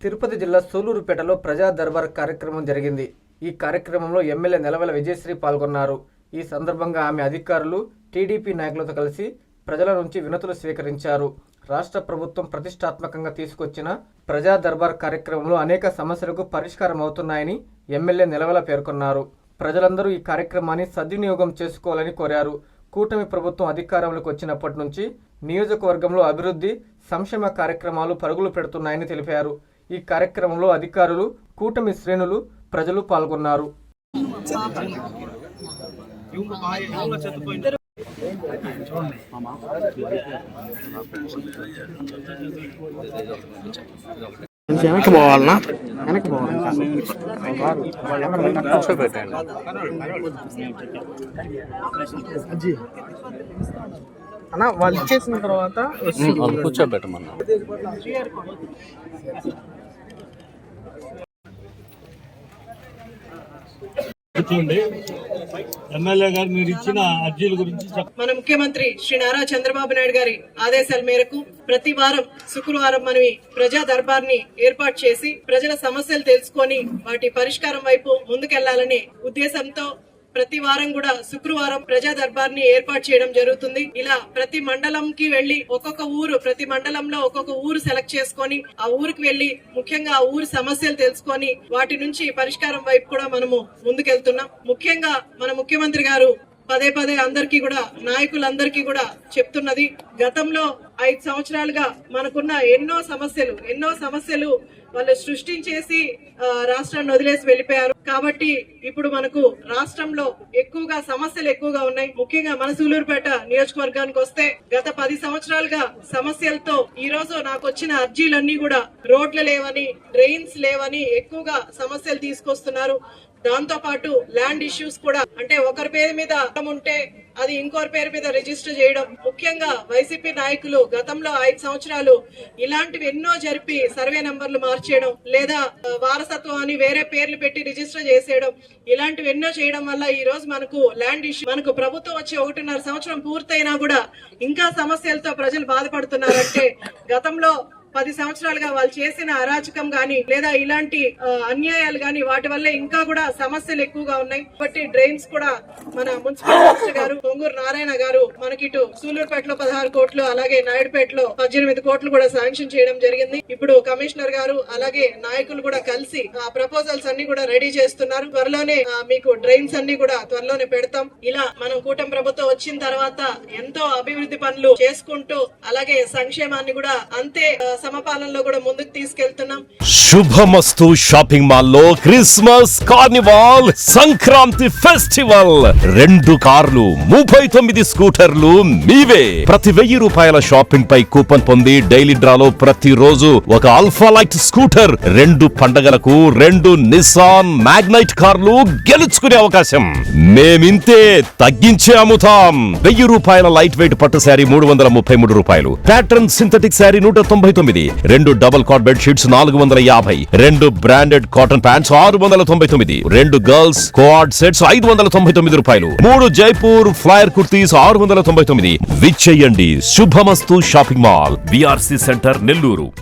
తిరుపతి జిల్లా సూలూరుపేటలో ప్రజా దర్బార్ కార్యక్రమం జరిగింది. ఈ కార్యక్రమంలో ఎమ్మెల్యే నెలవెల విజయశ్రీ పాల్గొన్నారు. ఈ సందర్భంగా ఆమె అధికారులు, టీడీపీ నాయకులతో కలిసి ప్రజల నుంచి వినతులు స్వీకరించారు. రాష్ట్ర ప్రభుత్వం ప్రతిష్టాత్మకంగా తీసుకొచ్చిన ప్రజా దర్బార్ కార్యక్రమంలో అనేక సమస్యలకు పరిష్కారం అవుతున్నాయని ఎమ్మెల్యే నెలవెల పేర్కొన్నారు. ప్రజలందరూ ఈ కార్యక్రమాన్ని సద్వినియోగం చేసుకోవాలని కోరారు. కూటమి ప్రభుత్వం అధికారంలోకి వచ్చినప్పటి నుంచి నియోజకవర్గంలో అభివృద్ధి, సంక్షేమ కార్యక్రమాలు పరుగులు పెడుతున్నాయని తెలిపారు. ఈ కార్యక్రమంలో అధికారులు, కూటమి శ్రేణులు, ప్రజలు పాల్గొన్నారు. వెనక్కి పోవాలన్నా అన్న వాళ్ళు ఇచ్చేసిన తర్వాత కూర్చోబెట్టమన్నా. ఎమ్మెల్యే గారు మీరు ఇచ్చిన అర్జీల గురించి మన ముఖ్యమంత్రి శ్రీ నారా చంద్రబాబు నాయుడు గారి ఆదేశాల మేరకు ప్రతి వారం శుక్రవారం మనం ప్రజా దర్బార్ ని ఏర్పాటు చేసి ప్రజల సమస్యలు తెలుసుకొని వాటి పరిష్కారం వైపు ముందుకెళ్లాలనే ఉద్దేశంతో ప్రతి వారం కూడా శుక్రవారం ప్రజా దర్బార్ ని ఏర్పాటు చేయడం జరుగుతుంది. ఇలా ప్రతి మండలంకి వెళ్లి ప్రతి మండలంలో ఒక్కొక్క ఊరు సెలెక్ట్ చేసుకొని ఆ ఊరికి వెళ్లి ముఖ్యంగా ఆ ఊరి సమస్యలు తెలుసుకొని వాటి నుంచి పరిష్కారం వైపు కూడా మనము ముందుకెళ్తున్నాం. ముఖ్యంగా మన ముఖ్యమంత్రి గారు పదే పదే అందరికీ కూడా, నాయకులందరికీ కూడా చెప్తున్నది, గతంలో 5 సంవత్సరాలుగా మనకున్న ఎన్నో సమస్యలు వాళ్ళు సృష్టించేసి రాష్ట్రాన్ని వదిలేసి వెళ్లిపోయారు. కాబట్టి ఇప్పుడు మనకు రాష్ట్రంలో సమస్యలు ఎక్కువగా ఉన్నాయి. ముఖ్యంగా మన సూలూరుపేట నియోజకవర్గానికి వస్తే గత 10 సంవత్సరాలుగా సమస్యలతో ఈ రోజు నాకు వచ్చిన అర్జీలన్నీ కూడా రోడ్లు లేవని, డ్రైన్స్ లేవని ఎక్కువగా సమస్యలు తీసుకొస్తున్నారు. దాంతో పాటు ల్యాండ్ ఇష్యూస్ కూడా, అంటే ఒకరి పేరు మీద ఉంటే అది ఇంకోరి పేరు మీద రిజిస్టర్ చేయడం. ముఖ్యంగా వైసీపీ నాయకులు గతంలో 5 సంవత్సరాలు ఇలాంటివి ఎన్నో జరిపి సర్వే నంబర్లు మార్చేయడం, లేదా వారసత్వం అని వేరే పేర్లు పెట్టి రిజిస్టర్ చేసేయడం, ఇలాంటివి ఎన్నో చేయడం వల్ల ఈ రోజు మనకు ల్యాండ్ ఇష్యూ, మనకు ప్రభుత్వం వచ్చి 1.5 సంవత్సరం పూర్తయినా కూడా ఇంకా సమస్యలతో ప్రజలు బాధపడుతున్నారంటే గతంలో 10 సంవత్సరాలుగా వాళ్ళు చేసిన అరాచకం గాని, లేదా ఇలాంటి అన్యాయాలు గాని, వాటి వల్ల ఇంకా కూడా సమస్యలు ఎక్కువగా ఉన్నాయి. కాబట్టి డ్రైన్స్ కూడా మన మున్సిపల్ మినిస్టర్ గారు పొంగూరు నారాయణ గారు మనకి ఇటు సూలూరుపేటలో 16 కోట్లు, అలాగే నాయుడుపేటలో 18 కోట్లు కూడా శాంక్షన్ చేయడం జరిగింది. ఇప్పుడు కమిషనర్ గారు అలాగే నాయకులు కూడా కలిసి ఆ ప్రపోజల్స్ అన్ని కూడా రెడీ చేస్తున్నారు. త్వరలోనే మీకు డ్రైన్స్ అన్ని కూడా త్వరలోనే పెడతాం. ఇలా మనం కూటమి ప్రభుత్వం వచ్చిన తర్వాత ఎంతో అభివృద్ధి పనులు చేసుకుంటూ అలాగే సంక్షేమాన్ని కూడా అంతే సమపాలనలో కూడా ముందుకు తీసుకెళ్తున్నాం. శుభమస్తు షాపింగ్ మాల్ లో క్రిస్మస్ కార్నివాల్ సంక్రాంతి ఫెస్టివల్ 2 కార్లు 39 స్కూటర్లు మీవే. ప్రతి 1000 రూపాయల షాపింగ్ పై కూపన్ పొంది డైలీ డ్రాలో ప్రతి రోజు ఒక ఆల్ఫా లైట్ స్కూటర్, 2 పండగలకు 2 నిసాన్ మ్యాగ్నైట్ కార్లు గెలుచుకునే అవకాశం. మేమింతే తగ్గించే అమ్ముతాం. 1000 రూపాయల లైట్ వెయిట్ పట్టు శారీ 333 రూపాయలు, pattern synthetic sari 199, 2 double cot bed sheets 450, 2 branded cotton pants 699, 2 girls coord sets 599 రూపాయలు, 3 జైపూర్ ఫ్లైర్ కుర్తీస్ 699. విచ్చేయండి. Shubhamastu shopping mall, BRC centre, Nellore.